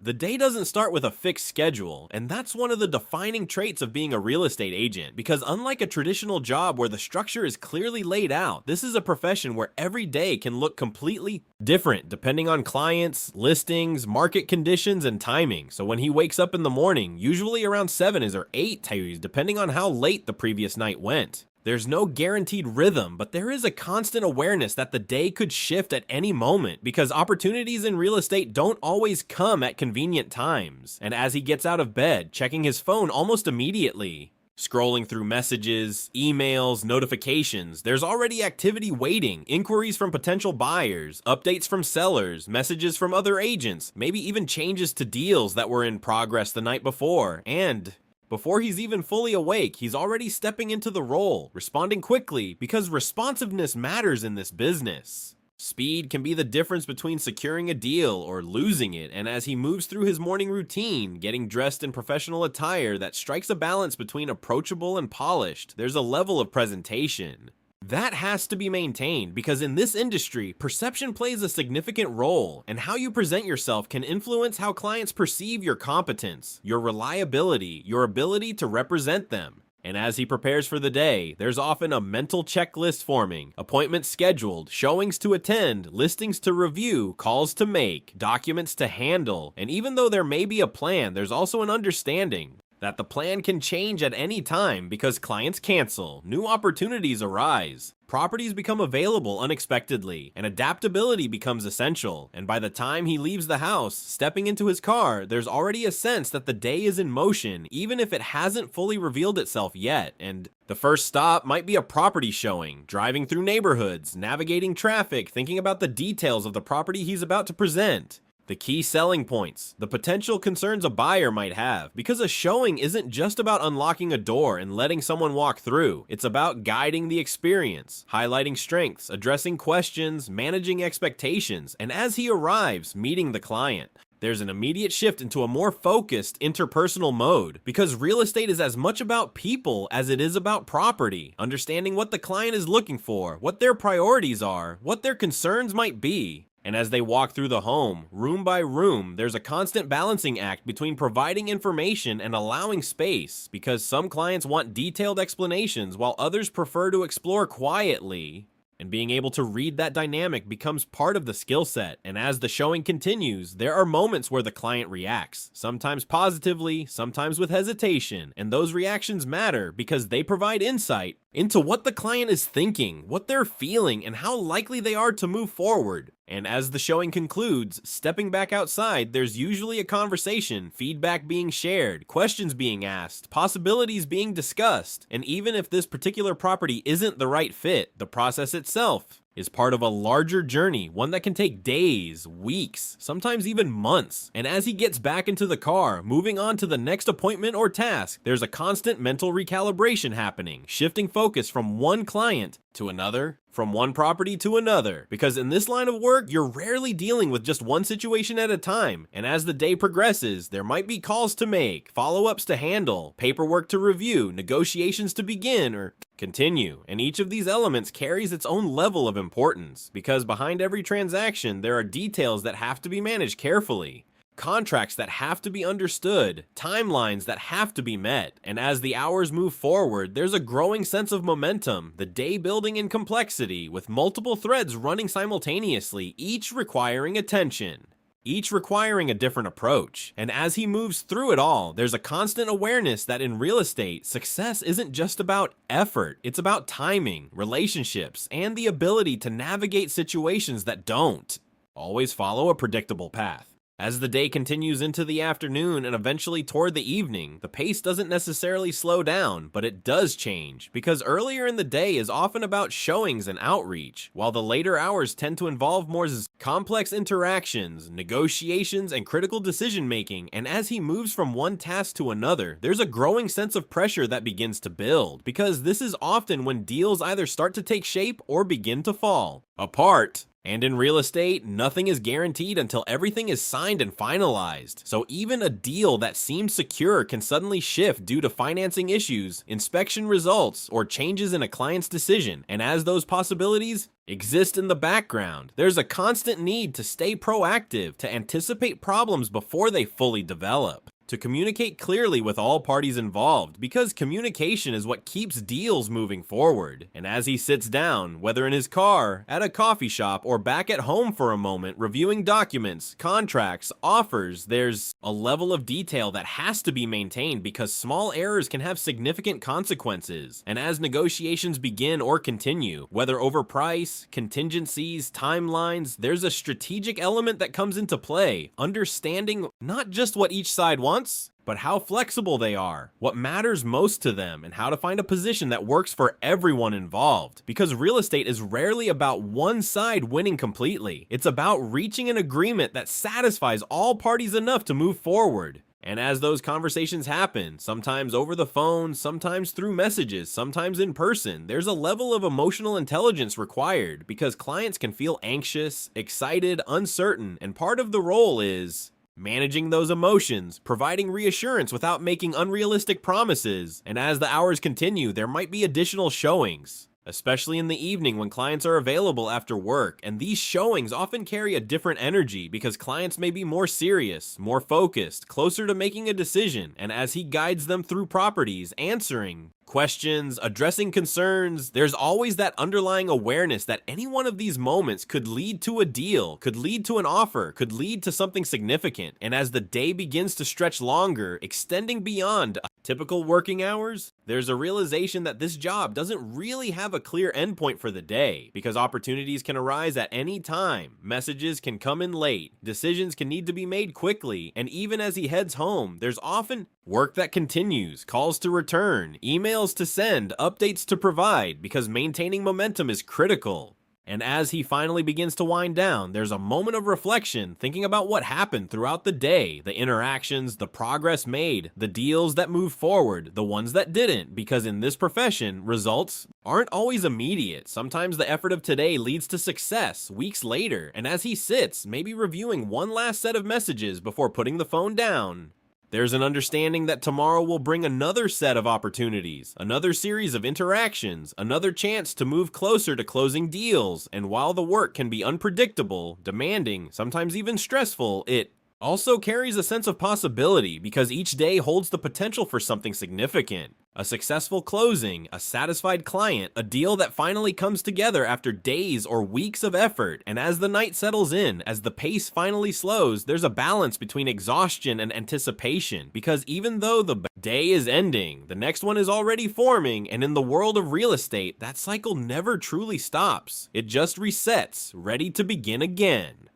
The day doesn't start with a fixed schedule, and that's one of the defining traits of being a real estate agent, because unlike a traditional job where the structure is clearly laid out, this is a profession where every day can look completely different depending on clients, listings, market conditions, and timing. So when he wakes up in the morning, usually around 7 or 8 depending on how late the previous night went. There's no guaranteed rhythm, but there is a constant awareness that the day could shift at any moment because opportunities in real estate don't always come at convenient times. And as he gets out of bed, checking his phone almost immediately, scrolling through messages, emails, notifications, there's already activity waiting, inquiries from potential buyers, updates from sellers, messages from other agents, maybe even changes to deals that were in progress the night before, and before he's even fully awake, he's already stepping into the role, responding quickly, because responsiveness matters in this business. Speed can be the difference between securing a deal or losing it, and as he moves through his morning routine, getting dressed in professional attire that strikes a balance between approachable and polished, there's a level of presentation that has to be maintained because in this industry, perception plays a significant role, and how you present yourself can influence how clients perceive your competence, your reliability, your ability to represent them. And as he prepares for the day, there's often a mental checklist forming, appointments scheduled, showings to attend, listings to review, calls to make, documents to handle, and even though there may be a plan, there's also an understanding that the plan can change at any time because clients cancel, new opportunities arise, properties become available unexpectedly, and adaptability becomes essential. And by the time he leaves the house, stepping into his car, there's already a sense that the day is in motion, even if it hasn't fully revealed itself yet. And the first stop might be a property showing, driving through neighborhoods, navigating traffic, thinking about the details of the property he's about to present. The key selling points, the potential concerns a buyer might have, because a showing isn't just about unlocking a door and letting someone walk through. It's about guiding the experience, highlighting strengths, addressing questions, managing expectations, and as he arrives, meeting the client. There's an immediate shift into a more focused interpersonal mode because real estate is as much about people as it is about property, understanding what the client is looking for, what their priorities are, what their concerns might be. And as they walk through the home, room by room, there's a constant balancing act between providing information and allowing space, because some clients want detailed explanations while others prefer to explore quietly. And being able to read that dynamic becomes part of the skill set. And as the showing continues, there are moments where the client reacts, sometimes positively, sometimes with hesitation. And those reactions matter because they provide insight into what the client is thinking, what they're feeling, and how likely they are to move forward. And as the showing concludes, stepping back outside, there's usually a conversation, feedback being shared, questions being asked, possibilities being discussed. And even if this particular property isn't the right fit, the process itself is part of a larger journey, one that can take days, weeks, sometimes even months. And as he gets back into the car, moving on to the next appointment or task, there's a constant mental recalibration happening, shifting focus from one client to another, from one property to another, because in this line of work, you're rarely dealing with just one situation at a time, and as the day progresses, there might be calls to make, follow-ups to handle, paperwork to review, negotiations to begin or continue, and each of these elements carries its own level of importance, because behind every transaction, there are details that have to be managed carefully. Contracts that have to be understood, timelines that have to be met, and as the hours move forward, there's a growing sense of momentum, the day building in complexity, with multiple threads running simultaneously, each requiring attention, each requiring a different approach. And as he moves through it all, there's a constant awareness that in real estate, success isn't just about effort, it's about timing, relationships, and the ability to navigate situations that don't always follow a predictable path. As the day continues into the afternoon and eventually toward the evening, the pace doesn't necessarily slow down, but it does change, because earlier in the day is often about showings and outreach, while the later hours tend to involve more complex interactions, negotiations, and critical decision-making. And as he moves from one task to another, there's a growing sense of pressure that begins to build, because this is often when deals either start to take shape or begin to fall apart. And in real estate, nothing is guaranteed until everything is signed and finalized. So even a deal that seemed secure can suddenly shift due to financing issues, inspection results, or changes in a client's decision. And as those possibilities exist in the background. There's a constant need to stay proactive, to anticipate problems before they fully develop, to communicate clearly with all parties involved, because communication is what keeps deals moving forward. And as he sits down, whether in his car, at a coffee shop, or back at home for a moment, reviewing documents, contracts, offers, there's a level of detail that has to be maintained because small errors can have significant consequences. And as negotiations begin or continue, whether over price, contingencies, timelines, there's a strategic element that comes into play, understanding not just what each side wants, but how flexible they are, what matters most to them, and how to find a position that works for everyone involved. Because real estate is rarely about one side winning completely. It's about reaching an agreement that satisfies all parties enough to move forward. And as those conversations happen, sometimes over the phone, sometimes through messages, sometimes in person, there's a level of emotional intelligence required because clients can feel anxious, excited, uncertain, and part of the role is managing those emotions, providing reassurance without making unrealistic promises, and as the hours continue, there might be additional showings, especially in the evening when clients are available after work, and these showings often carry a different energy because clients may be more serious, more focused, closer to making a decision, and as he guides them through properties, answering questions, addressing concerns, there's always that underlying awareness that any one of these moments could lead to a deal, could lead to an offer, could lead to something significant. And as the day begins to stretch longer, extending beyond typical working hours, there's a realization that this job doesn't really have a clear endpoint for the day because opportunities can arise at any time, messages can come in late, decisions can need to be made quickly, and even as he heads home, there's often work that continues, calls to return, emails to send, updates to provide, because maintaining momentum is critical. And as he finally begins to wind down, there's a moment of reflection, thinking about what happened throughout the day, the interactions, the progress made, the deals that moved forward, the ones that didn't, because in this profession, results aren't always immediate. Sometimes the effort of today leads to success weeks later, and as he sits, maybe reviewing one last set of messages before putting the phone down, there's an understanding that tomorrow will bring another set of opportunities, another series of interactions, another chance to move closer to closing deals, and while the work can be unpredictable, demanding, sometimes even stressful, it also carries a sense of possibility because each day holds the potential for something significant. A successful closing, a satisfied client, a deal that finally comes together after days or weeks of effort. And as the night settles in, as the pace finally slows, there's a balance between exhaustion and anticipation. Because even though the day is ending, the next one is already forming, and in the world of real estate, that cycle never truly stops. It just resets, ready to begin again.